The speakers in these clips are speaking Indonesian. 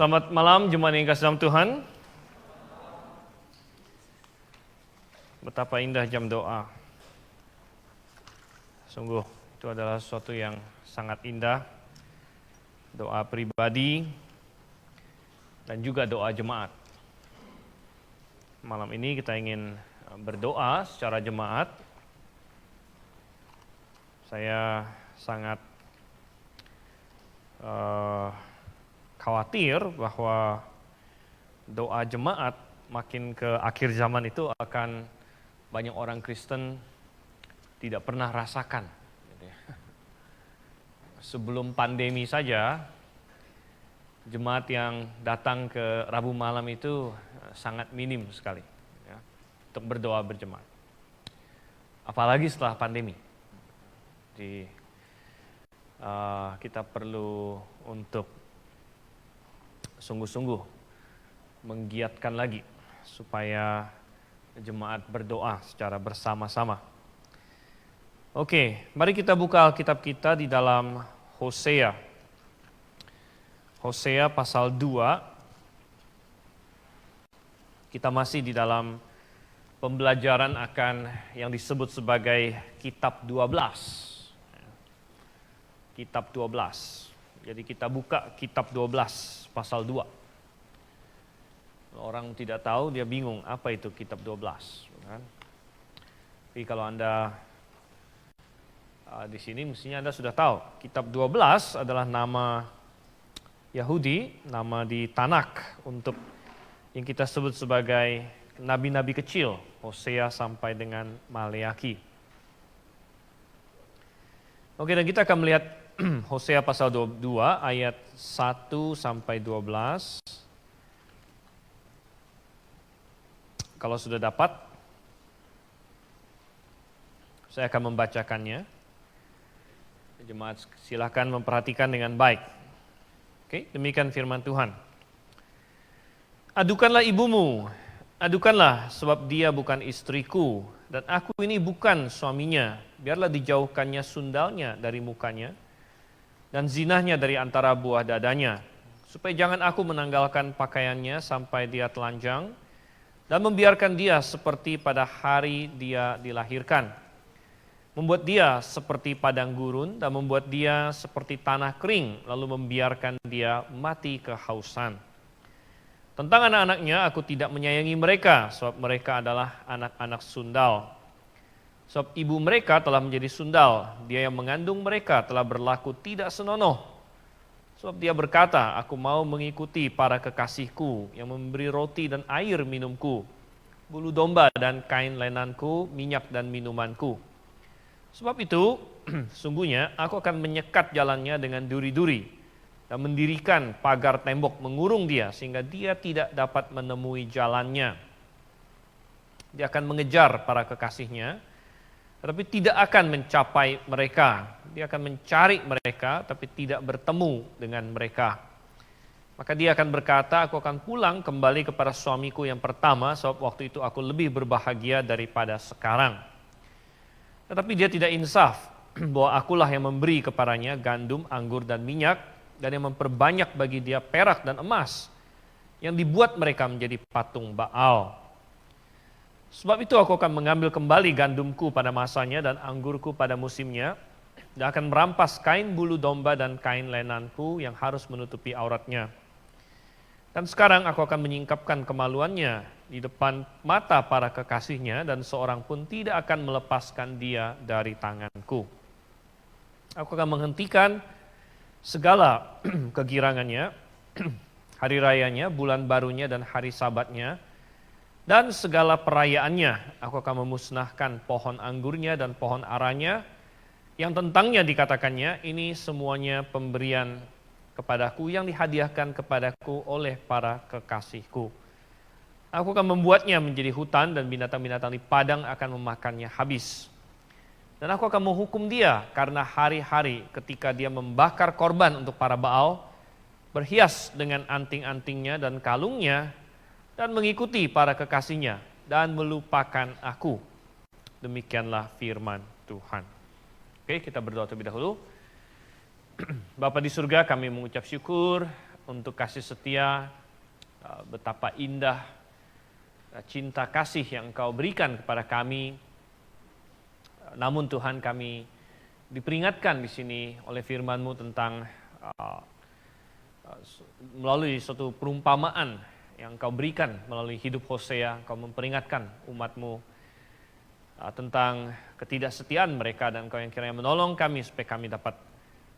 Selamat malam jemaat yang kasih dalam Tuhan. Betapa indah jam doa. Sungguh itu adalah sesuatu yang sangat indah. Doa pribadi dan juga doa jemaat. Malam ini kita ingin berdoa secara jemaat. Saya sangat khawatir bahwa doa jemaat makin ke akhir zaman itu akan banyak orang Kristen tidak pernah rasakan. Sebelum pandemi saja, jemaat yang datang ke Rabu malam itu sangat minim sekali ya, untuk berdoa berjemaat. Apalagi setelah pandemi. Jadi kita perlu untuk sungguh-sungguh menggiatkan lagi supaya jemaat berdoa secara bersama-sama. Oke, mari kita buka Alkitab kita di dalam Hosea. Hosea pasal 2. Kita masih di dalam pembelajaran akan yang disebut sebagai Kitab 12. Kitab 12. Jadi kita buka Kitab 12 pasal 2. Orang tidak tahu, dia bingung apa itu Kitab 12. Kan? Tapi kalau Anda di sini mestinya Anda sudah tahu. Kitab 12 adalah nama Yahudi, nama di Tanak untuk yang kita sebut sebagai nabi-nabi kecil, Hosea sampai dengan Maleaki. Oke, dan kita akan melihat Hosea pasal 2 ayat 1 sampai 12. Kalau sudah dapat, saya akan membacakannya. Jemaat silakan memperhatikan dengan baik. Oke, demikian firman Tuhan. Adukanlah ibumu, adukanlah sebab dia bukan istriku, dan aku ini bukan suaminya. Biarlah dijauhkannya sundalnya dari mukanya, dan zinahnya dari antara buah dadanya, supaya jangan aku menanggalkan pakaiannya sampai dia telanjang, dan membiarkan dia seperti pada hari dia dilahirkan. Membuat dia seperti padang gurun, dan membuat dia seperti tanah kering, lalu membiarkan dia mati kehausan. Tentang anak-anaknya aku tidak menyayangi mereka, sebab mereka adalah anak-anak sundal. Sebab ibu mereka telah menjadi sundal, dia yang mengandung mereka telah berlaku tidak senonoh. Sebab dia berkata, aku mau mengikuti para kekasihku yang memberi roti dan air minumku, bulu domba dan kain lenanku, minyak dan minumanku. Sebab itu, sungguhnya aku akan menyekat jalannya dengan duri-duri dan mendirikan pagar tembok mengurung dia sehingga dia tidak dapat menemui jalannya. Dia akan mengejar para kekasihnya, tetapi tidak akan mencapai mereka. Dia akan mencari mereka, tapi tidak bertemu dengan mereka. Maka dia akan berkata, aku akan pulang kembali kepada suamiku yang pertama, sebab waktu itu aku lebih berbahagia daripada sekarang. Tetapi dia tidak insaf, bahwa akulah yang memberi kepadanya gandum, anggur, dan minyak, dan yang memperbanyak bagi dia perak dan emas, yang dibuat mereka menjadi patung Baal. Sebab itu aku akan mengambil kembali gandumku pada masanya dan anggurku pada musimnya, dan akan merampas kain bulu domba dan kain lenanku yang harus menutupi auratnya. Dan sekarang aku akan menyingkapkan kemaluannya di depan mata para kekasihnya, dan seorang pun tidak akan melepaskan dia dari tanganku. Aku akan menghentikan segala kegirangannya, hari rayanya, bulan barunya, dan hari sabatnya, dan segala perayaannya. Aku akan memusnahkan pohon anggurnya dan pohon aranya, yang tentangnya dikatakannya, ini semuanya pemberian kepadaku yang dihadiahkan kepadaku oleh para kekasihku. Aku akan membuatnya menjadi hutan, dan binatang-binatang di padang akan memakannya habis. Dan aku akan menghukum dia karena hari-hari ketika dia membakar korban untuk para Baal, berhias dengan anting-antingnya dan kalungnya, dan mengikuti para kekasihnya, dan melupakan aku. Demikianlah firman Tuhan. Oke, kita berdoa terlebih dahulu. Bapa di surga, kami mengucap syukur untuk kasih setia, betapa indah cinta kasih yang Engkau berikan kepada kami. Namun Tuhan, kami diperingatkan di sini oleh firman-Mu tentang melalui suatu perumpamaan yang Engkau berikan melalui hidup Hosea. Engkau memperingatkan umat-Mu tentang ketidaksetiaan mereka, dan Engkau yang kiranya menolong kami supaya kami dapat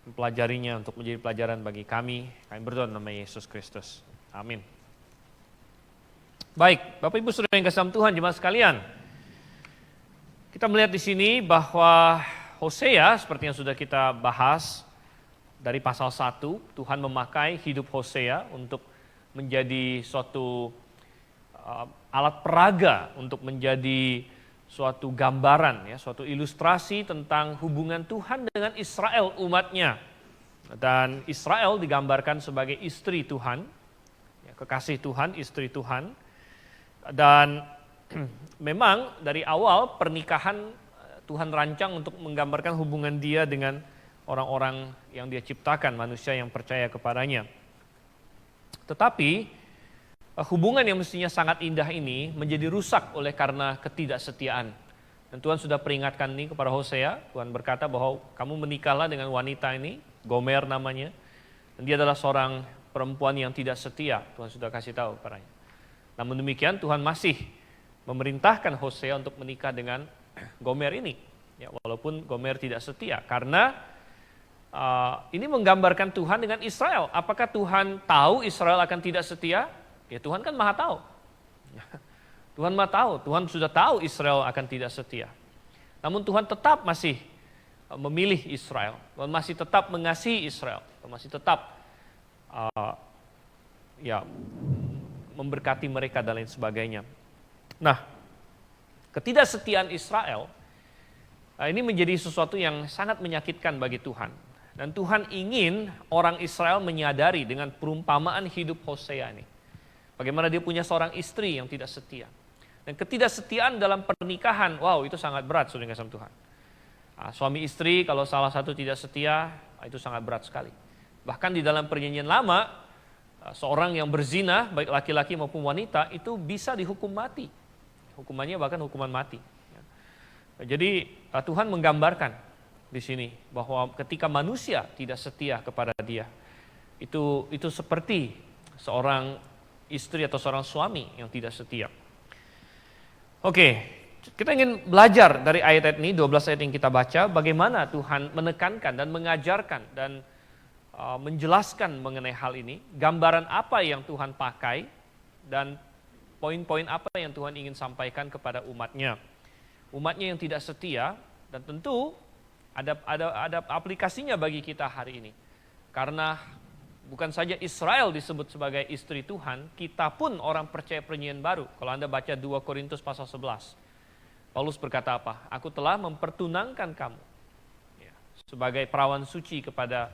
mempelajarinya untuk menjadi pelajaran bagi kami. Kami berdoa dalam nama Yesus Kristus. Amin. Baik, Bapak Ibu Saudara yang kasih Tuhan, jemaat sekalian. Kita melihat di sini bahwa Hosea, seperti yang sudah kita bahas dari pasal 1, Tuhan memakai hidup Hosea untuk menjadi suatu alat peraga, untuk menjadi suatu gambaran, ya, suatu ilustrasi tentang hubungan Tuhan dengan Israel umatnya. Dan Israel digambarkan sebagai istri Tuhan, ya, kekasih Tuhan, istri Tuhan. Dan memang dari awal pernikahan Tuhan rancang untuk menggambarkan hubungan Dia dengan orang-orang yang Dia ciptakan, manusia yang percaya kepadanya. Tetapi hubungan yang mestinya sangat indah ini menjadi rusak oleh karena ketidaksetiaan. Dan Tuhan sudah peringatkan ini kepada Hosea. Tuhan berkata bahwa kamu menikahlah dengan wanita ini, Gomer namanya, dan dia adalah seorang perempuan yang tidak setia. Tuhan sudah kasih tahu kepadanya. Namun demikian Tuhan masih memerintahkan Hosea untuk menikah dengan Gomer ini, ya, walaupun Gomer tidak setia, karena ini menggambarkan Tuhan dengan Israel. Apakah Tuhan tahu Israel akan tidak setia? Ya, Tuhan kan maha tahu. Tuhan maha tahu, Tuhan sudah tahu Israel akan tidak setia. Namun Tuhan tetap masih memilih Israel, Tuhan masih tetap mengasihi Israel, Tuhan masih tetap memberkati mereka dan lain sebagainya. Nah, ketidaksetiaan Israel ini menjadi sesuatu yang sangat menyakitkan bagi Tuhan. Dan Tuhan ingin orang Israel menyadari dengan perumpamaan hidup Hosea ini, bagaimana dia punya seorang istri yang tidak setia. Dan ketidaksetiaan dalam pernikahan, wow, itu sangat berat, saudara kasih Tuhan. Suami istri kalau salah satu tidak setia, itu sangat berat sekali. Bahkan di dalam perjanjian lama, seorang yang berzina, baik laki-laki maupun wanita, itu bisa dihukum mati. Hukumannya bahkan hukuman mati. Jadi Tuhan menggambarkan di sini bahwa ketika manusia tidak setia kepada Dia, itu seperti seorang istri atau seorang suami yang tidak setia. Oke, kita ingin belajar dari ayat-ayat ini, 12 ayat yang kita baca, bagaimana Tuhan menekankan dan mengajarkan dan menjelaskan mengenai hal ini, gambaran apa yang Tuhan pakai, dan poin-poin apa yang Tuhan ingin sampaikan kepada umatnya. Umatnya yang tidak setia, dan tentu ada aplikasinya bagi kita hari ini. Karena bukan saja Israel disebut sebagai istri Tuhan, kita pun orang percaya perjanjian baru. Kalau Anda baca 2 Korintus pasal 11, Paulus berkata apa? Aku telah mempertunangkan kamu sebagai perawan suci kepada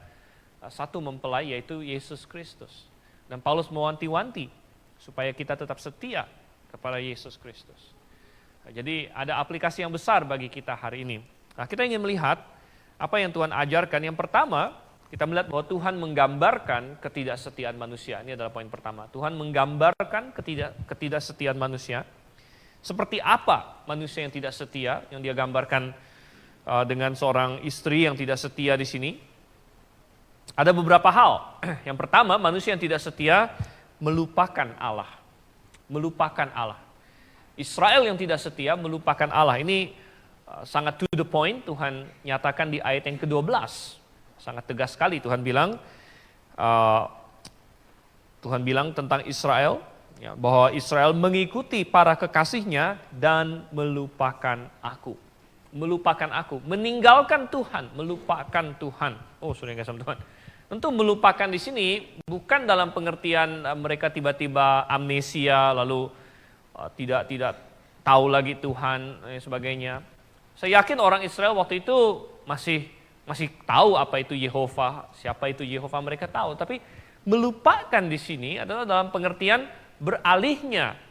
satu mempelai, yaitu Yesus Kristus. Dan Paulus mewanti-wanti supaya kita tetap setia kepada Yesus Kristus. Nah, jadi ada aplikasi yang besar bagi kita hari ini. Nah, kita ingin melihat apa yang Tuhan ajarkan. Yang pertama, kita melihat bahwa Tuhan menggambarkan ketidaksetiaan manusia. Ini adalah poin pertama. Tuhan menggambarkan ketidaksetiaan manusia. Seperti apa manusia yang tidak setia, yang dia gambarkan dengan seorang istri yang tidak setia di sini. Ada beberapa hal. Yang pertama, manusia yang tidak setia melupakan Allah. Melupakan Allah. Israel yang tidak setia melupakan Allah. Ini sangat to the point, Tuhan nyatakan di ayat yang ke-12. Sangat tegas sekali Tuhan bilang tentang Israel, ya, bahwa Israel mengikuti para kekasihnya dan melupakan aku. Melupakan aku, meninggalkan Tuhan, melupakan Tuhan. Oh, sudah enggak sama Tuhan. Tentu melupakan di sini bukan dalam pengertian mereka tiba-tiba amnesia lalu tidak tahu lagi Tuhan dan sebagainya. Saya yakin orang Israel waktu itu masih tahu apa itu Yehova, siapa itu Yehova, mereka tahu. Tapi melupakan di sini adalah dalam pengertian beralihnya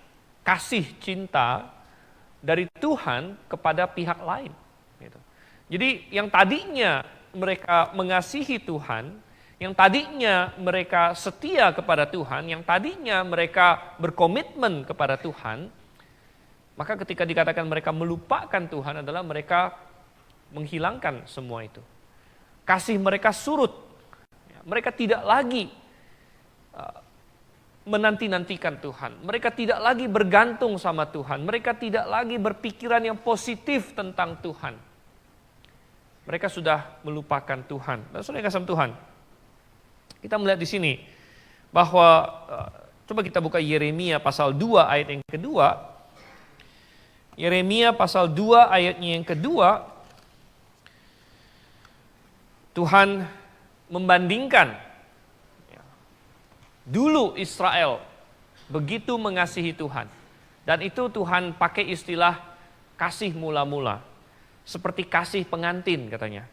kasih cinta dari Tuhan kepada pihak lain. Gitu. Jadi yang tadinya mereka mengasihi Tuhan, Yang tadinya mereka setia kepada Tuhan, yang tadinya mereka berkomitmen kepada Tuhan, maka ketika dikatakan mereka melupakan Tuhan adalah mereka menghilangkan semua itu. Kasih mereka surut. Mereka tidak lagi menanti-nantikan Tuhan. Mereka tidak lagi bergantung sama Tuhan. Mereka tidak lagi berpikiran yang positif tentang Tuhan. Mereka sudah melupakan Tuhan. Dan saudara yang kasih Tuhan, kita melihat di sini bahwa coba kita buka Yeremia pasal 2 ayat yang kedua. Yeremia pasal 2 ayatnya yang kedua, Tuhan membandingkan dulu Israel begitu mengasihi Tuhan. Dan itu Tuhan pakai istilah kasih mula-mula. Seperti kasih pengantin katanya.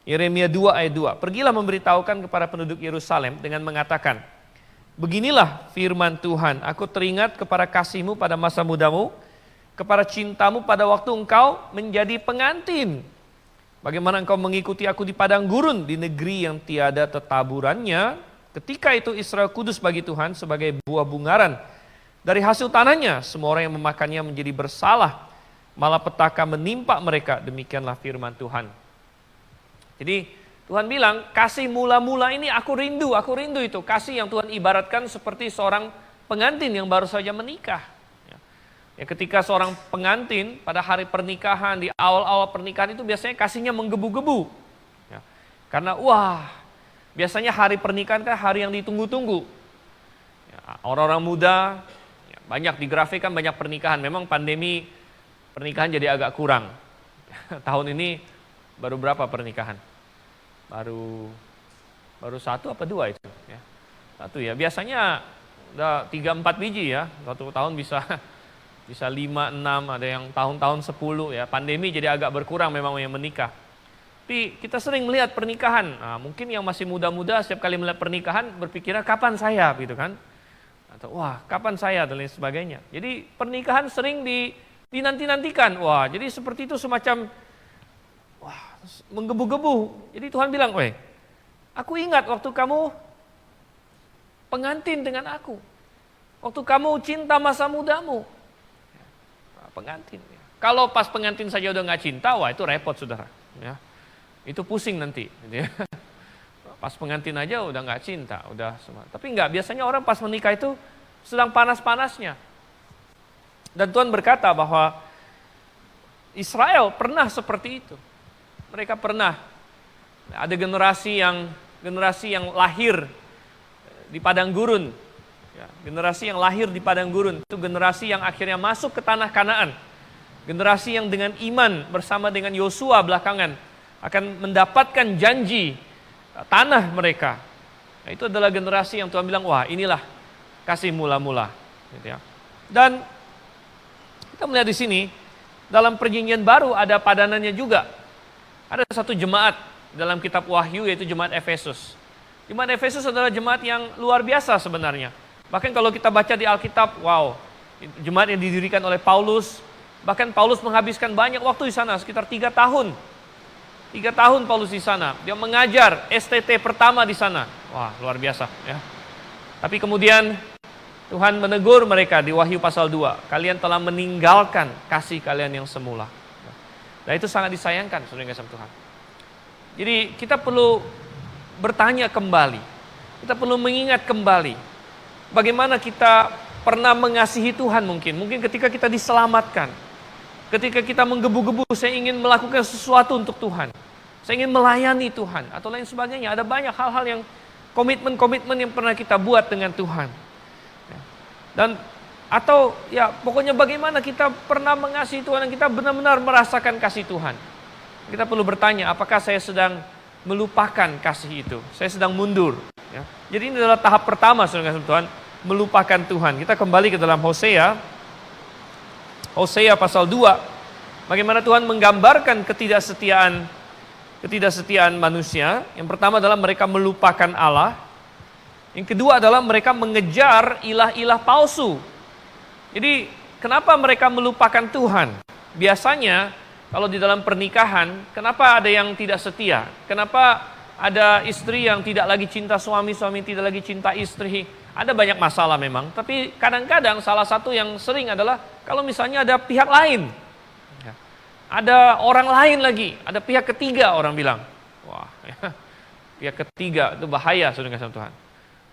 Yeremia 2 ayat 2. Pergilah memberitahukan kepada penduduk Yerusalem dengan mengatakan, beginilah firman Tuhan, aku teringat kepada kasihmu pada masa mudamu, kepada cintamu pada waktu engkau menjadi pengantin. Bagaimana engkau mengikuti aku di padang gurun, di negeri yang tiada tetaburannya. Ketika itu Israel kudus bagi Tuhan sebagai buah bungaran. Dari hasil tanahnya, semua orang yang memakannya menjadi bersalah. Malah petaka menimpa mereka, demikianlah firman Tuhan. Jadi Tuhan bilang, kasih mula-mula ini aku rindu itu. Kasih yang Tuhan ibaratkan seperti seorang pengantin yang baru saja menikah. Ya, ketika seorang pengantin pada hari pernikahan, di awal-awal pernikahan itu biasanya kasihnya menggebu-gebu. Ya, karena biasanya hari pernikahan kan hari yang ditunggu-tunggu. Ya, orang-orang muda, ya, banyak digrafikan banyak pernikahan. Memang pandemi pernikahan jadi agak kurang. Tahun ini baru berapa pernikahan? Baru 1 apa 2 itu? Ya. 1 ya. Biasanya udah 3-4 biji ya. Satu tahun bisa 5, 6, ada yang tahun-tahun 10 ya. Pandemi jadi agak berkurang memang yang menikah. Tapi kita sering melihat pernikahan. Nah, mungkin yang masih muda-muda setiap kali melihat pernikahan berpikirnya kapan saya gitu kan. Atau kapan saya dan lain sebagainya. Jadi pernikahan sering dinanti-nantikan. Jadi seperti itu semacam menggebu-gebu. Jadi Tuhan bilang, aku ingat waktu kamu pengantin dengan aku. Waktu kamu cinta masa mudamu. Pengantin. Kalau pas pengantin saja udah nggak cinta, itu repot saudara. Ya. Itu pusing nanti. Gitu ya. Pas pengantin aja udah nggak cinta, udah semua. Tapi nggak, biasanya orang pas menikah itu sedang panas-panasnya. Dan Tuhan berkata bahwa Israel pernah seperti itu. Mereka pernah ada generasi yang lahir di padang gurun. Ya, generasi yang lahir di padang gurun itu generasi yang akhirnya masuk ke tanah Kanaan. Generasi yang dengan iman bersama dengan Yosua belakangan akan mendapatkan janji tanah mereka. Nah, itu adalah generasi yang Tuhan bilang, inilah kasih mula-mula. Gitu ya. Dan kita melihat di sini dalam perjanjian baru ada padanannya juga. Ada satu jemaat dalam kitab Wahyu yaitu jemaat Efesus. Jemaat Efesus adalah jemaat yang luar biasa sebenarnya. Bahkan kalau kita baca di Alkitab, jemaat yang didirikan oleh Paulus, bahkan Paulus menghabiskan banyak waktu di sana, sekitar 3 tahun. 3 tahun Paulus di sana. Dia mengajar STT pertama di sana. Luar biasa ya. Tapi kemudian Tuhan menegur mereka di Wahyu pasal 2. Kalian telah meninggalkan kasih kalian yang semula. Nah itu sangat disayangkan, saudara yang kasih Tuhan. Jadi kita perlu bertanya kembali. Kita perlu mengingat kembali. Bagaimana kita pernah mengasihi Tuhan mungkin. Mungkin ketika kita diselamatkan. Ketika kita menggebu-gebu, saya ingin melakukan sesuatu untuk Tuhan. Saya ingin melayani Tuhan. Atau lain sebagainya. Ada banyak hal-hal yang komitmen-komitmen yang pernah kita buat dengan Tuhan. Dan atau pokoknya bagaimana kita pernah mengasihi Tuhan dan kita benar-benar merasakan kasih Tuhan. Kita perlu bertanya, apakah saya sedang melupakan kasih itu? Saya sedang mundur. Ya. Jadi ini adalah tahap pertama, saudara Tuhan, melupakan Tuhan. Kita kembali ke dalam Hosea pasal 2. Bagaimana Tuhan menggambarkan ketidaksetiaan manusia. Yang pertama adalah mereka melupakan Allah. Yang kedua adalah mereka mengejar ilah-ilah palsu. Jadi kenapa mereka melupakan Tuhan? Biasanya kalau di dalam pernikahan, kenapa ada yang tidak setia? Kenapa ada istri yang tidak lagi cinta suami, suami tidak lagi cinta istri. Ada banyak masalah memang, tapi kadang-kadang salah satu yang sering adalah kalau misalnya ada pihak lain. Ada orang lain lagi, ada pihak ketiga orang bilang. Wah, ya, pihak ketiga itu bahaya, saudara kasih Tuhan.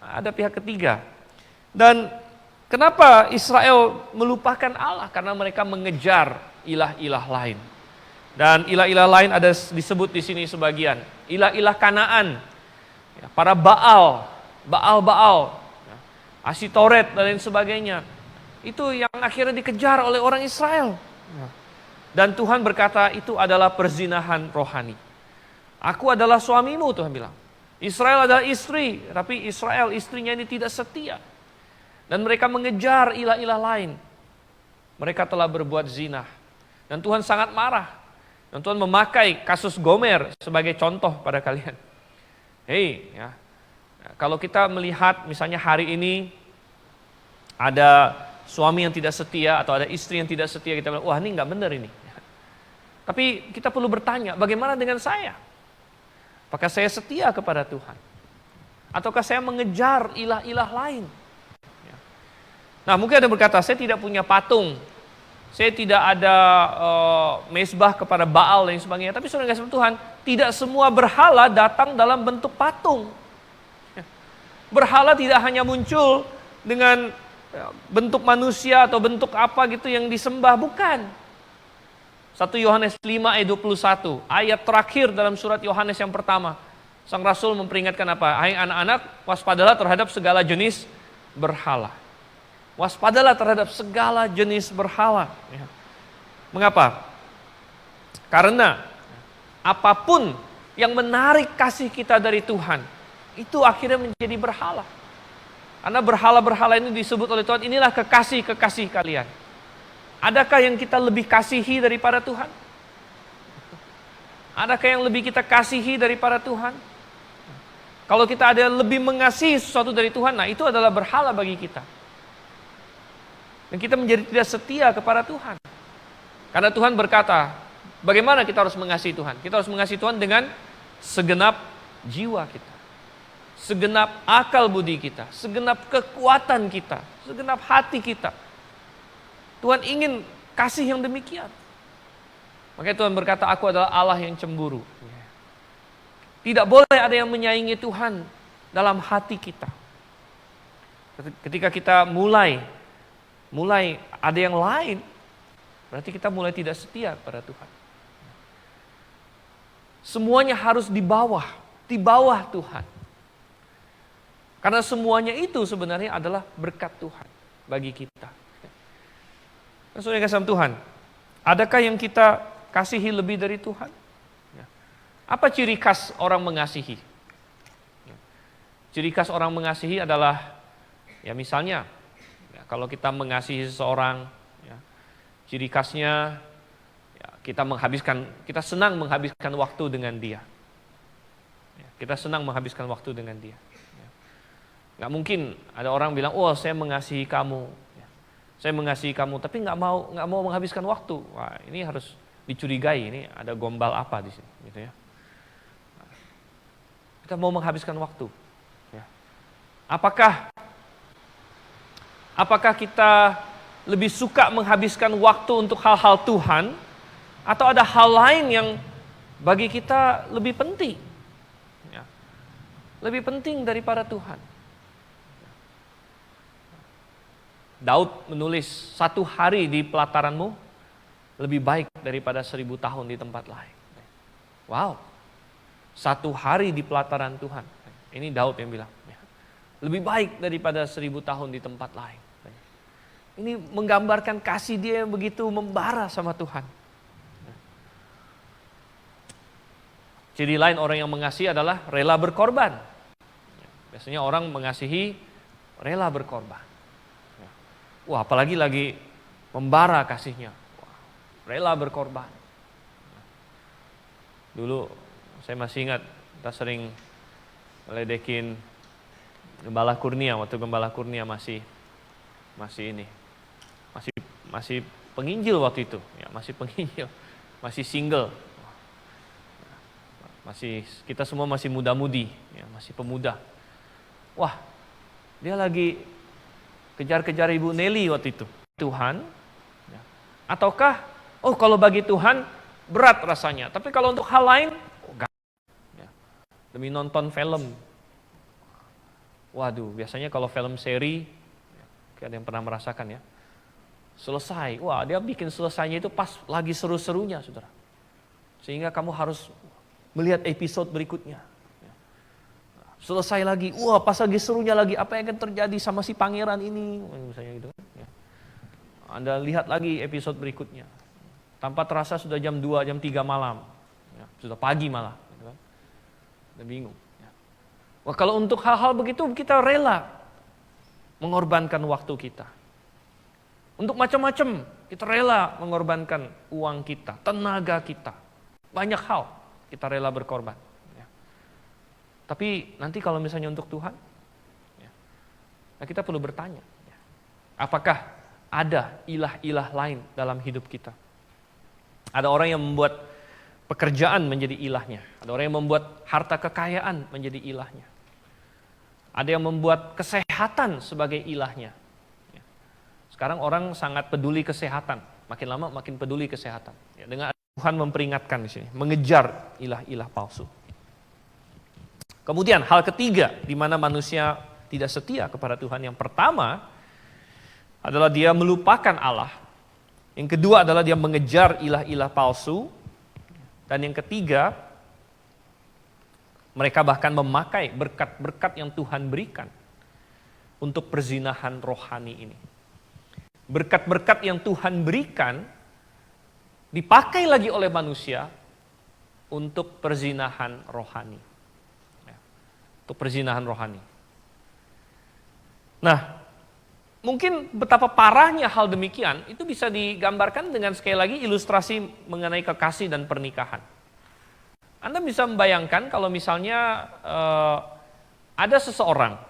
Ada pihak ketiga. Dan kenapa Israel melupakan Allah? Karena mereka mengejar ilah-ilah lain. Dan ilah-ilah lain ada disebut di sini sebagian. Ilah-ilah Kanaan, ya, para Baal, ya, Asitoret dan lain sebagainya. Itu yang akhirnya dikejar oleh orang Israel. Ya. Dan Tuhan berkata itu adalah perzinahan rohani. Aku adalah suamimu, Tuhan bilang. Israel adalah istri, tapi Israel istrinya ini tidak setia. Dan mereka mengejar ilah-ilah lain. Mereka telah berbuat zina. Dan Tuhan sangat marah. Dan Tuhan memakai kasus Gomer sebagai contoh pada kalian. Hei, ya, kalau kita melihat misalnya hari ini ada suami yang tidak setia atau ada istri yang tidak setia, kita bilang, wah ini nggak benar ini. Tapi kita perlu bertanya, bagaimana dengan saya? Apakah saya setia kepada Tuhan? Ataukah saya mengejar ilah-ilah lain? Nah, mungkin ada yang berkata, saya tidak punya patung, saya tidak ada mezbah kepada Baal dan sebagainya. Tapi saudara kasih Tuhan, tidak semua berhala datang dalam bentuk patung. Berhala tidak hanya muncul dengan bentuk manusia atau bentuk apa gitu yang disembah, bukan. 1 Yohanes 5 ayat 21, ayat terakhir dalam surat Yohanes yang pertama. Sang Rasul memperingatkan apa? Hai anak-anak, waspadalah terhadap segala jenis berhala. Waspadalah terhadap segala jenis berhala. Mengapa? Karena apapun yang menarik kasih kita dari Tuhan, itu akhirnya menjadi berhala. Karena berhala-berhala ini disebut oleh Tuhan, inilah kekasih-kekasih kalian. Adakah yang kita lebih kasihi daripada Tuhan? Adakah yang lebih kita kasihi daripada Tuhan? Kalau kita ada lebih mengasihi sesuatu dari Tuhan, nah itu adalah berhala bagi kita. Dan kita menjadi tidak setia kepada Tuhan. Karena Tuhan berkata, bagaimana kita harus mengasihi Tuhan? Kita harus mengasihi Tuhan dengan segenap jiwa kita, segenap akal budi kita, segenap kekuatan kita, segenap hati kita. Tuhan ingin kasih yang demikian. Makanya Tuhan berkata, aku adalah Allah yang cemburu. Tidak boleh ada yang menyaingi Tuhan dalam hati kita. Ketika kita mulai ada yang lain, berarti kita mulai tidak setia pada Tuhan. Semuanya harus di bawah Tuhan. Karena semuanya itu sebenarnya adalah berkat Tuhan bagi kita. Saudara kasih Tuhan, adakah yang kita kasihi lebih dari Tuhan? Apa ciri khas orang mengasihi? Ciri khas orang mengasihi adalah, ya misalnya, ya, kalau kita mengasihi seseorang, ya, ciri khasnya ya, kita senang menghabiskan waktu dengan dia. Ya, kita senang menghabiskan waktu dengan dia. Ya. Nggak mungkin ada orang bilang, oh saya mengasihi kamu. Saya mengasihi kamu, tapi nggak mau menghabiskan waktu. Wah, ini harus dicurigai. Ini ada gombal apa di sini, gitu ya. Kita mau menghabiskan waktu. Ya. Apakah kita lebih suka menghabiskan waktu untuk hal-hal Tuhan, atau ada hal lain yang bagi kita lebih penting? Ya. Lebih penting daripada Tuhan. Daud menulis, 1 hari di pelataranmu lebih baik daripada 1000 tahun di tempat lain. Wow, 1 hari di pelataran Tuhan. Ini Daud yang bilang. Lebih baik daripada 1000 tahun di tempat lain. Ini menggambarkan kasih dia yang begitu membara sama Tuhan. Ciri lain orang yang mengasihi adalah rela berkorban. Biasanya orang mengasihi rela berkorban. Wah, apalagi lagi membara kasihnya. Wah, rela berkorban. Dulu saya masih ingat kita sering meledekin Gembala Kurnia, waktu Gembala Kurnia masih penginjil waktu itu, ya, masih penginjil, masih single. Kita semua masih muda-mudi, ya, masih pemuda. Wah, dia lagi kejar-kejar Ibu Nelly waktu itu. Tuhan, ya. Ataukah, kalau bagi Tuhan berat rasanya, tapi kalau untuk hal lain, ya. Demi nonton film. Waduh, biasanya kalau film seri, ya, ada yang pernah merasakan ya, selesai, dia bikin selesainya itu pas lagi seru-serunya, saudara. Sehingga kamu harus melihat episode berikutnya. Selesai lagi, pas lagi serunya lagi, apa yang akan terjadi sama si pangeran ini, misalnya gitu. Ya. Anda lihat lagi episode berikutnya. Tanpa terasa sudah jam 2, jam 3 malam. Ya, sudah pagi malah. Gitu kan. Udah bingung. Ya. Kalau untuk hal-hal begitu, kita rela mengorbankan waktu kita. Untuk macam-macam, kita rela mengorbankan uang kita, tenaga kita. Banyak hal kita rela berkorban. Ya. Tapi nanti kalau misalnya untuk Tuhan, ya, kita perlu bertanya, ya, apakah ada ilah-ilah lain dalam hidup kita? Ada orang yang membuat pekerjaan menjadi ilahnya. Ada orang yang membuat harta kekayaan menjadi ilahnya. Ada yang membuat kesehatan sebagai ilahnya. Ya. Sekarang orang sangat peduli kesehatan. Makin lama makin peduli kesehatan. Ya, dengan Tuhan memperingatkan di sini, mengejar ilah-ilah palsu. Kemudian hal ketiga di mana manusia tidak setia kepada Tuhan, yang pertama adalah dia melupakan Allah. Yang kedua adalah dia mengejar ilah-ilah palsu. Dan yang ketiga, mereka bahkan memakai berkat-berkat yang Tuhan berikan untuk perzinahan rohani ini. Berkat-berkat yang Tuhan berikan dipakai lagi oleh manusia untuk perzinahan rohani. Ya, untuk perzinahan rohani. Nah, mungkin betapa parahnya hal demikian, itu bisa digambarkan dengan sekali lagi ilustrasi mengenai kekasih dan pernikahan. Anda bisa membayangkan kalau misalnya ada seseorang,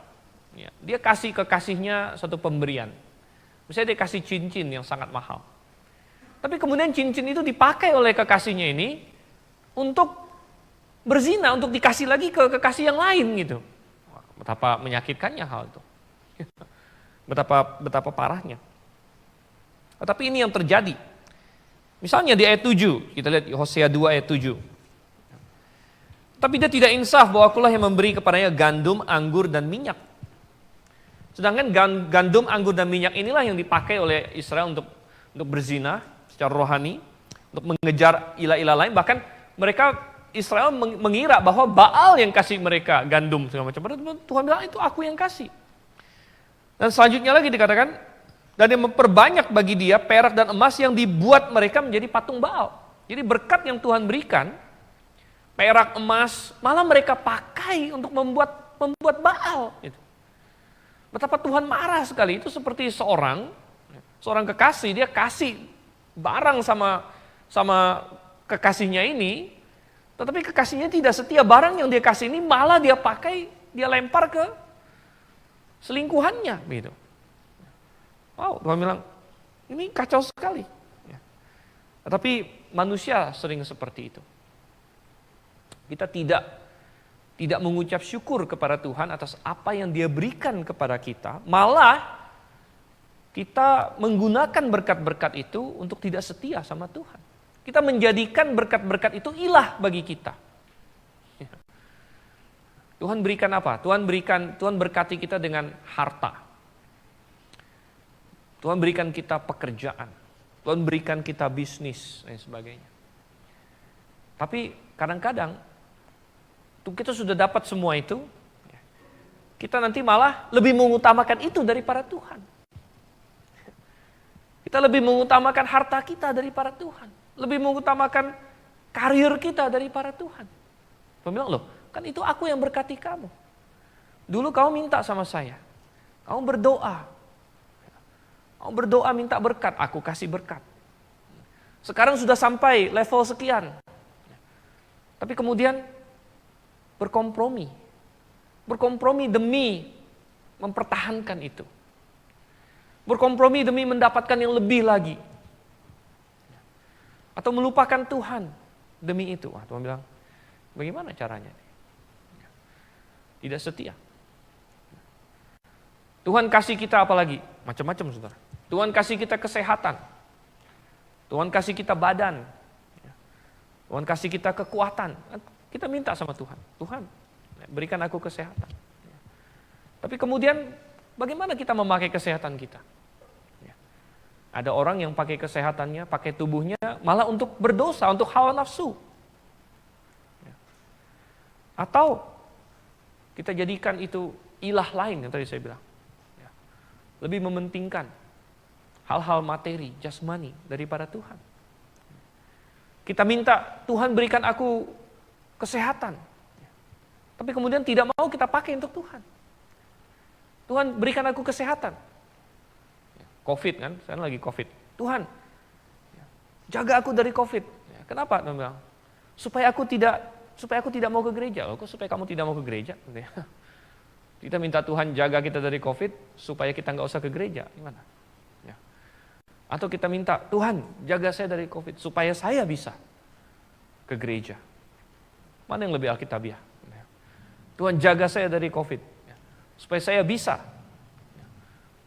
ya, dia kasih kekasihnya satu pemberian. Misalnya dia kasih cincin yang sangat mahal. Tapi kemudian cincin itu dipakai oleh kekasihnya ini untuk berzina, untuk dikasih lagi ke kekasih yang lain gitu. Betapa menyakitkannya hal itu. Betapa parahnya. Tapi ini yang terjadi. Misalnya di ayat 7, kita lihat Hosea 2 ayat 7. Tapi dia tidak insaf bahwa akulah yang memberi kepadanya gandum, anggur, dan minyak. Sedangkan gandum, anggur, dan minyak inilah yang dipakai oleh Israel untuk berzina secara rohani, untuk mengejar ilah-ilah lain. Bahkan mereka, Israel mengira bahwa Baal yang kasih mereka gandum segala macam. Padahal Tuhan bilang itu aku yang kasih. Dan selanjutnya lagi dikatakan, dan dia memperbanyak bagi dia perak dan emas yang dibuat mereka menjadi patung Baal. Jadi berkat yang Tuhan berikan, perak, emas, malah mereka pakai untuk membuat Baal. Betapa Tuhan marah sekali. Itu seperti seorang kekasih, dia kasih barang sama kekasihnya ini, tetapi kekasihnya tidak setia. Barang yang dia kasih ini malah dia pakai, dia lempar ke selingkuhannya, gitu. Wow, Tuhan bilang, ini kacau sekali. Ya. Tapi manusia sering seperti itu. Kita tidak mengucap syukur kepada Tuhan atas apa yang Dia berikan kepada kita, malah kita menggunakan berkat-berkat itu untuk tidak setia sama Tuhan. Kita menjadikan berkat-berkat itu ilah bagi kita. Tuhan berikan apa? Tuhan berkati kita dengan harta. Tuhan berikan kita pekerjaan. Tuhan berikan kita bisnis dan sebagainya. Tapi kadang-kadang kita sudah dapat semua itu, kita nanti malah lebih mengutamakan itu daripada Tuhan. Kita lebih mengutamakan harta kita daripada Tuhan. Lebih mengutamakan karir kita daripada Tuhan. Tuhan bilang, loh, kan itu aku yang berkati kamu. Dulu kamu minta sama saya. Kamu berdoa. Kamu berdoa minta berkat, aku kasih berkat. Sekarang sudah sampai level sekian. Tapi kemudian berkompromi. Berkompromi demi mempertahankan itu. Berkompromi demi mendapatkan yang lebih lagi. Atau melupakan Tuhan demi itu. Tuhan bilang, Bagaimana caranya? Tidak setia. Tuhan kasih kita apa lagi? Macam-macam, saudara. Tuhan kasih kita kesehatan. Tuhan kasih kita badan. Tuhan kasih kita kekuatan. Kita minta sama Tuhan. Tuhan, berikan aku kesehatan. Tapi kemudian, bagaimana kita memakai kesehatan kita? Ada orang yang pakai kesehatannya, pakai tubuhnya, malah untuk berdosa, untuk hawa nafsu. Atau kita jadikan itu ilah lain yang tadi saya bilang. Lebih mementingkan hal-hal materi, jasmani daripada Tuhan. Kita minta Tuhan berikan aku kesehatan. Tapi kemudian tidak mau kita pakai untuk Tuhan. Tuhan berikan aku kesehatan. COVID kan, saya lagi COVID. Tuhan, jaga aku dari COVID. Kenapa? Dia bilang, supaya aku tidak mau ke gereja. Kok supaya kamu tidak mau ke gereja? Kita minta Tuhan jaga kita dari COVID supaya kita nggak usah ke gereja. Gimana? Ya. Atau kita minta Tuhan jaga saya dari COVID supaya saya bisa ke gereja. Mana yang lebih alkitabiah? Tuhan jaga saya dari COVID supaya saya bisa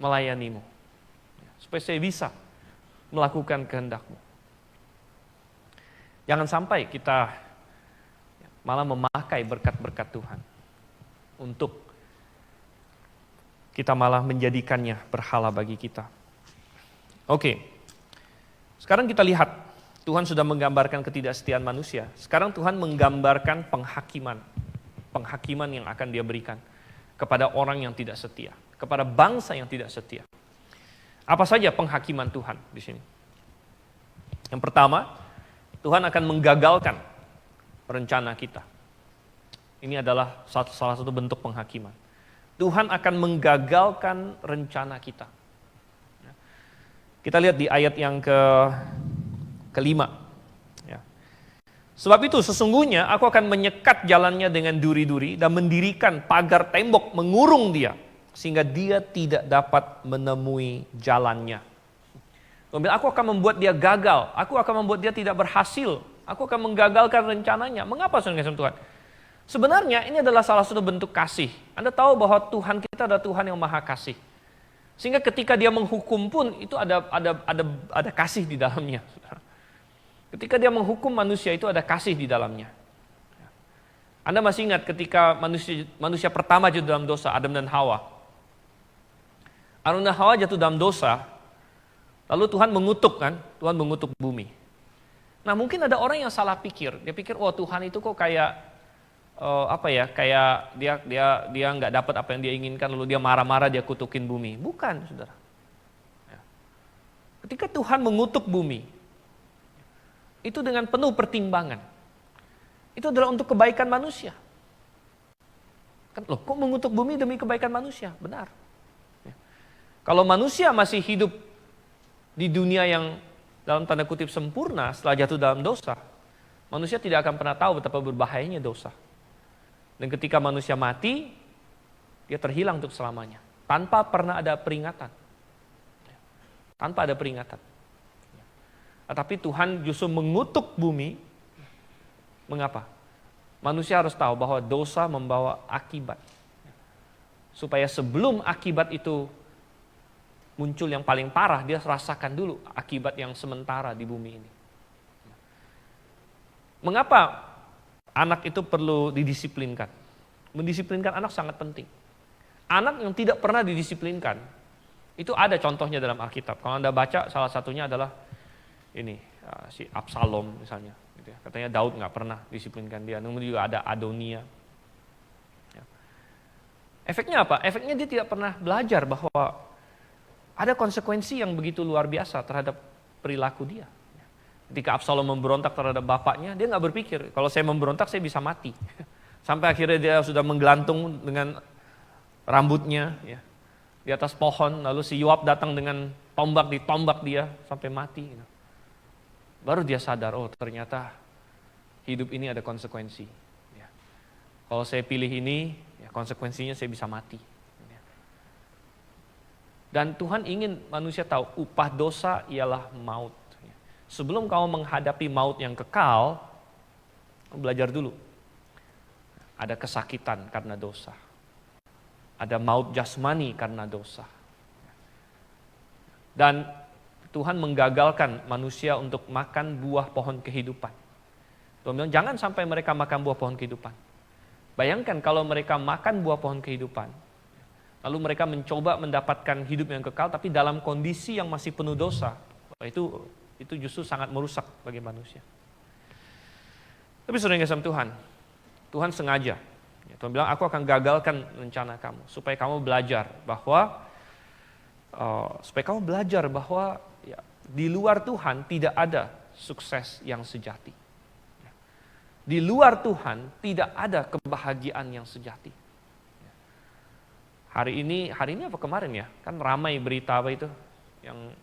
melayanimu. Supaya saya bisa melakukan kehendak-Mu. Jangan sampai kita malah memakai berkat-berkat Tuhan untuk kita malah menjadikannya berhala bagi kita. Oke, sekarang kita lihat Tuhan sudah menggambarkan ketidaksetiaan manusia. Sekarang Tuhan menggambarkan penghakiman yang akan Dia berikan kepada orang yang tidak setia, kepada bangsa yang tidak setia. Apa saja penghakiman Tuhan di sini? Yang pertama, Tuhan akan menggagalkan rencana kita. Ini adalah salah satu bentuk penghakiman. Tuhan akan menggagalkan rencana kita. Kita lihat di ayat yang kelima. Sebab itu sesungguhnya aku akan menyekat jalannya dengan duri-duri dan mendirikan pagar tembok mengurung dia, sehingga dia tidak dapat menemui jalannya. Kemudian aku akan membuat dia gagal, aku akan membuat dia tidak berhasil, aku akan menggagalkan rencananya. Mengapa saudara Tuhan? Sebenarnya ini adalah salah satu bentuk kasih. Anda tahu bahwa Tuhan kita adalah Tuhan yang maha kasih. Sehingga ketika dia menghukum pun itu ada kasih di dalamnya. Ketika dia menghukum manusia itu ada kasih di dalamnya. Anda masih ingat ketika manusia pertama jatuh dalam dosa, Adam dan Hawa. Adam dan Hawa jatuh dalam dosa, lalu Tuhan mengutuk kan, Tuhan mengutuk bumi. Nah mungkin ada orang yang salah pikir, dia pikir, oh Tuhan itu kok kayak kayak dia nggak dapat apa yang dia inginkan, lalu dia marah-marah, dia kutukin bumi. Bukan, saudara. Ketika Tuhan mengutuk bumi, itu dengan penuh pertimbangan. Itu adalah untuk kebaikan manusia. Kan, loh, kok mengutuk bumi demi kebaikan manusia? Benar. Kalau manusia masih hidup di dunia yang dalam tanda kutip sempurna setelah jatuh dalam dosa, manusia tidak akan pernah tahu betapa berbahayanya dosa. Dan ketika manusia mati, dia terhilang untuk selamanya. Tanpa pernah ada peringatan. Tanpa ada peringatan. Tetapi Tuhan justru mengutuk bumi. Mengapa? Manusia harus tahu bahwa dosa membawa akibat. Supaya sebelum akibat itu muncul yang paling parah, dia rasakan dulu akibat yang sementara di bumi ini. Mengapa anak itu perlu didisiplinkan? Mendisiplinkan anak sangat penting. Anak yang tidak pernah didisiplinkan, itu ada contohnya dalam Alkitab. Kalau Anda baca, salah satunya adalah ini, si Absalom misalnya. Gitu ya. Katanya Daud nggak pernah disiplinkan dia. Kemudian juga ada Adonia. Ya. Efeknya apa? Efeknya dia tidak pernah belajar bahwa ada konsekuensi yang begitu luar biasa terhadap perilaku dia. Ketika Absalom memberontak terhadap bapaknya, dia nggak berpikir, kalau saya memberontak saya bisa mati. Sampai akhirnya dia sudah menggelantung dengan rambutnya ya, di atas pohon, lalu si Yoab datang dengan tombak, ditombak dia sampai mati. Baru dia sadar, oh ternyata hidup ini ada konsekuensi. Ya. Kalau saya pilih ini, ya konsekuensinya saya bisa mati. Dan Tuhan ingin manusia tahu, upah dosa ialah maut. Sebelum kamu menghadapi maut yang kekal, belajar dulu ada kesakitan karena dosa. Ada maut jasmani karena dosa. Dan Tuhan menggagalkan manusia untuk makan buah pohon kehidupan. Tuhan bilang, jangan sampai mereka makan buah pohon kehidupan. Bayangkan kalau mereka makan buah pohon kehidupan, lalu mereka mencoba mendapatkan hidup yang kekal, tapi dalam kondisi yang masih penuh dosa. Itu justru sangat merusak bagi manusia. Tapi saudara yang kasih Tuhan, Tuhan sengaja. Tuhan bilang, aku akan gagalkan rencana kamu, supaya kamu belajar bahwa ya, di luar Tuhan tidak ada sukses yang sejati. Di luar Tuhan tidak ada kebahagiaan yang sejati. Hari ini apa kemarin ya? Kan ramai berita apa itu? Yang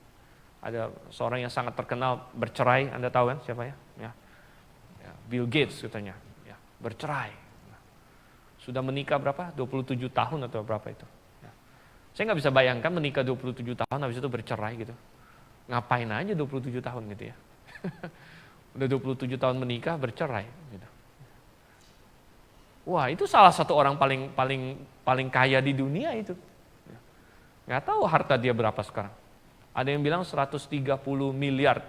ada seorang yang sangat terkenal bercerai, Anda tahu kan siapa ya? Bill Gates katanya, ya, bercerai. Sudah menikah berapa? 27 tahun atau berapa itu? Ya. Saya nggak bisa bayangkan menikah 27 tahun habis itu bercerai gitu. Ngapain aja 27 tahun gitu ya. Udah 27 tahun menikah bercerai gitu. Wah, itu salah satu orang paling kaya di dunia itu. Nggak tahu harta dia berapa sekarang. Ada yang bilang 130 miliar.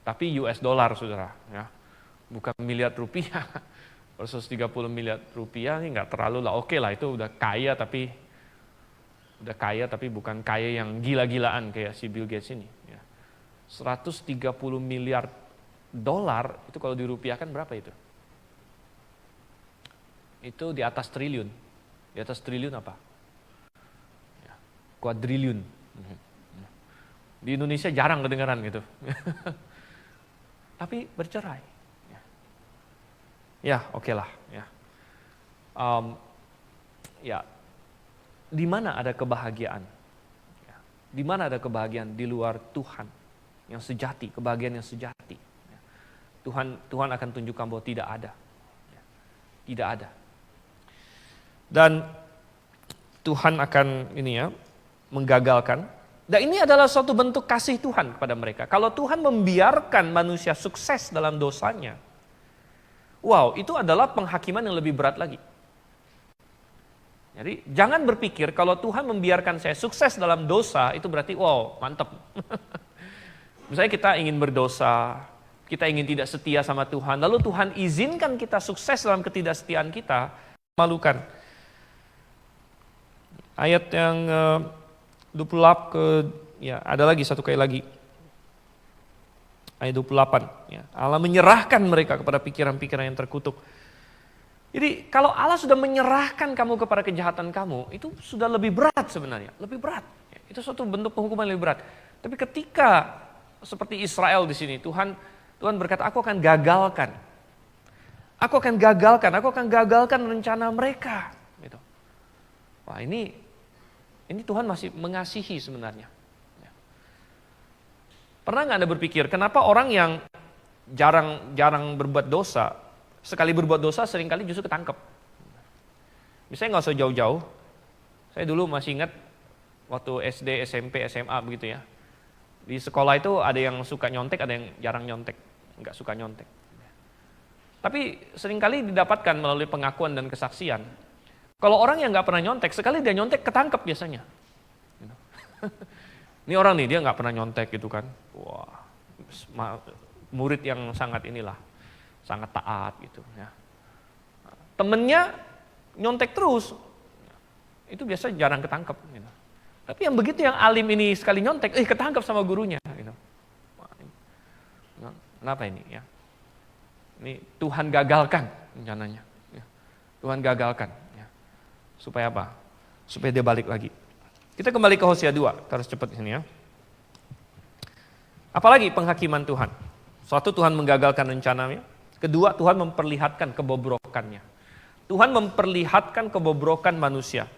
Tapi US dollar, saudara, ya. Bukan miliar rupiah. 130 miliar rupiah ini nggak terlalu lah, oke lah, itu udah kaya tapi bukan kaya yang gila-gilaan kayak si Bill Gates ini. Ya. 130 miliar dolar itu kalau dirupiahkan berapa itu? Itu di atas triliun. Di atas triliun apa? Ya, kuadriliun. Di Indonesia jarang kedengaran gitu. Tapi bercerai. Ya, oke lah. Ya. Di mana ada kebahagiaan? Ya. Di mana ada kebahagiaan di luar Tuhan yang sejati, kebahagiaan yang sejati? Ya. Tuhan akan tunjukkan bahwa tidak ada. Ya. Tidak ada. Dan Tuhan akan menggagalkan. Dan ini adalah suatu bentuk kasih Tuhan kepada mereka. Kalau Tuhan membiarkan manusia sukses dalam dosanya, wow, itu adalah penghakiman yang lebih berat lagi. Jadi jangan berpikir kalau Tuhan membiarkan saya sukses dalam dosa, itu berarti wow, mantep. Misalnya kita ingin berdosa, kita ingin tidak setia sama Tuhan, lalu Tuhan izinkan kita sukses dalam ketidaksetiaan kita, memalukan. Ayat yang 28 ada lagi satu kali lagi. Ayat 28, ya. Allah menyerahkan mereka kepada pikiran-pikiran yang terkutuk. Jadi kalau Allah sudah menyerahkan kamu kepada kejahatan kamu, itu sudah lebih berat sebenarnya, lebih berat. Ya, itu suatu bentuk penghukuman lebih berat. Tapi ketika seperti Israel di sini, Tuhan berkata, aku akan gagalkan. Aku akan gagalkan rencana mereka. Gitu. Wah, ini Tuhan masih mengasihi sebenarnya. Pernah nggak Anda berpikir, kenapa orang yang jarang berbuat dosa, sekali berbuat dosa seringkali justru ketangkep? Misalnya nggak usah jauh-jauh, saya dulu masih ingat waktu SD, SMP, SMA begitu ya. Di sekolah itu ada yang suka nyontek, ada yang jarang nyontek, nggak suka nyontek. Tapi seringkali didapatkan melalui pengakuan dan kesaksian. Kalau orang yang nggak pernah nyontek, sekali dia nyontek ketangkep biasanya. Ini orang nih, dia nggak pernah nyontek gitu kan. Wah, murid yang sangat sangat taat gitu ya. Temennya nyontek terus, itu biasa jarang ketangkep. Gitu. Tapi yang begitu yang alim ini sekali nyontek, ketangkep sama gurunya. Gitu. Kenapa ini ya? Ini Tuhan gagalkan rencananya. Ya. Tuhan gagalkan. Ya. Supaya apa? Supaya dia balik lagi. Kita kembali ke Hosea 2, harus cepat ini ya. Apalagi penghakiman Tuhan. Suatu, Tuhan menggagalkan rencananya. Kedua, Tuhan memperlihatkan kebobrokannya. Tuhan memperlihatkan kebobrokan manusia.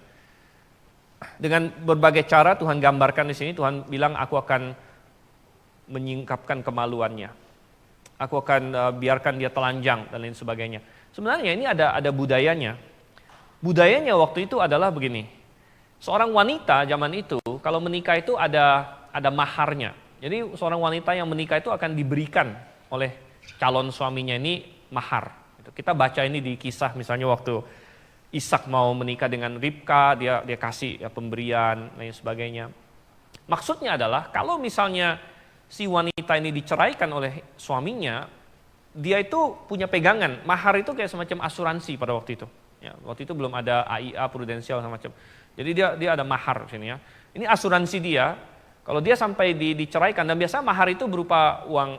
Dengan berbagai cara Tuhan gambarkan di sini, Tuhan bilang, aku akan menyingkapkan kemaluannya. Aku akan biarkan dia telanjang dan lain sebagainya. Sebenarnya ini ada budayanya. Budayanya waktu itu adalah begini. Seorang wanita zaman itu, kalau menikah itu ada maharnya. Jadi seorang wanita yang menikah itu akan diberikan oleh calon suaminya ini mahar. Kita baca ini di kisah misalnya waktu Ishak mau menikah dengan Ribka, dia kasih ya, pemberian, lain sebagainya. Maksudnya adalah kalau misalnya si wanita ini diceraikan oleh suaminya, dia itu punya pegangan. Mahar itu kayak semacam asuransi pada waktu itu. Ya, waktu itu belum ada AIA, prudensial semacam. Jadi dia ada mahar sini ya. Ini asuransi dia. Kalau dia sampai diceraikan, dan biasa mahar itu berupa uang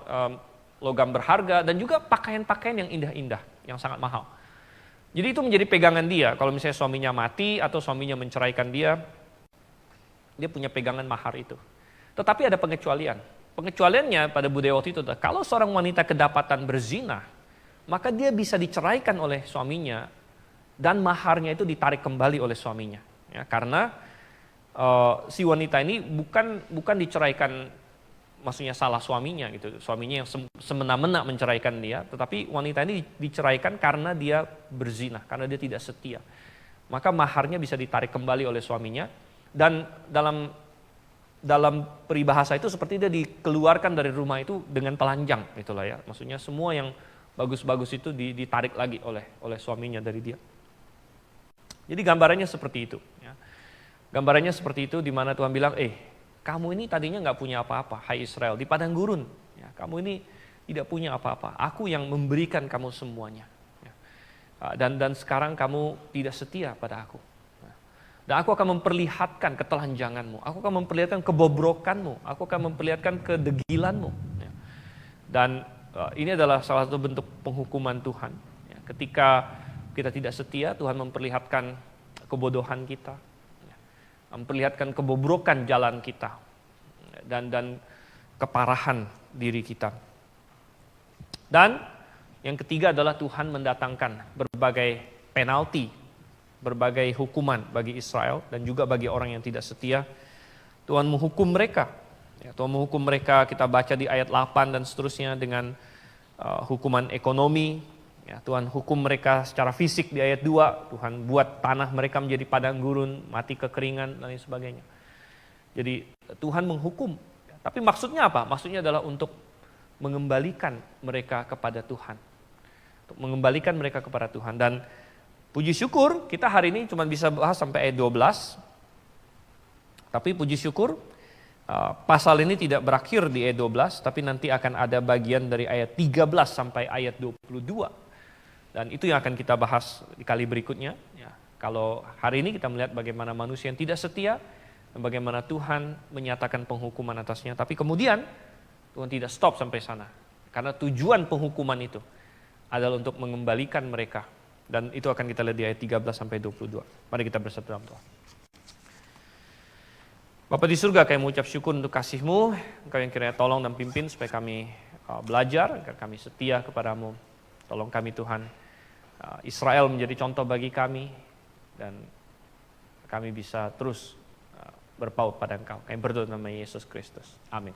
logam berharga dan juga pakaian-pakaian yang indah-indah, yang sangat mahal. Jadi itu menjadi pegangan dia. Kalau misalnya suaminya mati atau suaminya menceraikan dia punya pegangan mahar itu. Tetapi ada pengecualian. Pengecualiannya pada budaya waktu itu adalah kalau seorang wanita kedapatan berzina, maka dia bisa diceraikan oleh suaminya dan maharnya itu ditarik kembali oleh suaminya. Ya, karena si wanita ini bukan diceraikan maksudnya salah suaminya gitu. Suaminya yang semena-mena menceraikan dia, tetapi wanita ini diceraikan karena dia berzina, karena dia tidak setia. Maka maharnya bisa ditarik kembali oleh suaminya, dan dalam peribahasa itu seperti dia dikeluarkan dari rumah itu dengan telanjang itulah ya. Maksudnya semua yang bagus-bagus itu ditarik lagi oleh suaminya dari dia. Jadi gambarannya seperti itu ya. Gambarannya seperti itu di mana Tuhan bilang, kamu ini tadinya nggak punya apa-apa, hai Israel, di padang gurun. Ya, kamu ini tidak punya apa-apa. Aku yang memberikan kamu semuanya. Ya. Dan sekarang kamu tidak setia pada aku. Ya. Dan aku akan memperlihatkan ketelanjanganmu. Aku akan memperlihatkan kebobrokanmu. Aku akan memperlihatkan kedegilanmu. Ya. Dan ini adalah salah satu bentuk penghukuman Tuhan. Ya. Ketika kita tidak setia, Tuhan memperlihatkan kebodohan kita. Memperlihatkan kebobrokan jalan kita dan keparahan diri kita. Dan yang ketiga adalah Tuhan mendatangkan berbagai penalti, berbagai hukuman bagi Israel dan juga bagi orang yang tidak setia. Tuhan menghukum mereka. Ya, Tuhan menghukum mereka, kita baca di ayat 8 dan seterusnya dengan hukuman ekonomi. Ya, Tuhan hukum mereka secara fisik di ayat 2, Tuhan buat tanah mereka menjadi padang gurun, mati kekeringan, dan lain sebagainya. Jadi Tuhan menghukum, tapi maksudnya apa? Maksudnya adalah untuk mengembalikan mereka kepada Tuhan. Untuk mengembalikan mereka kepada Tuhan. Dan puji syukur, kita hari ini cuma bisa bahas sampai ayat 12, tapi puji syukur, pasal ini tidak berakhir di ayat 12, tapi nanti akan ada bagian dari ayat 13 sampai ayat 22. Dan itu yang akan kita bahas di kali berikutnya. Ya, kalau hari ini kita melihat bagaimana manusia yang tidak setia, dan bagaimana Tuhan menyatakan penghukuman atasnya. Tapi kemudian Tuhan tidak stop sampai sana. Karena tujuan penghukuman itu adalah untuk mengembalikan mereka. Dan itu akan kita lihat di ayat 13 sampai 22. Mari kita bersatu dalam doa. Bapa di surga, kami mengucap syukur untuk kasih-Mu. Engkau yang kiranya tolong dan pimpin supaya kami belajar, agar kami setia kepadamu. Tolong kami Tuhan. Israel menjadi contoh bagi kami dan kami bisa terus berpaut pada Engkau. Kami berdoa nama Yesus Kristus. Amin.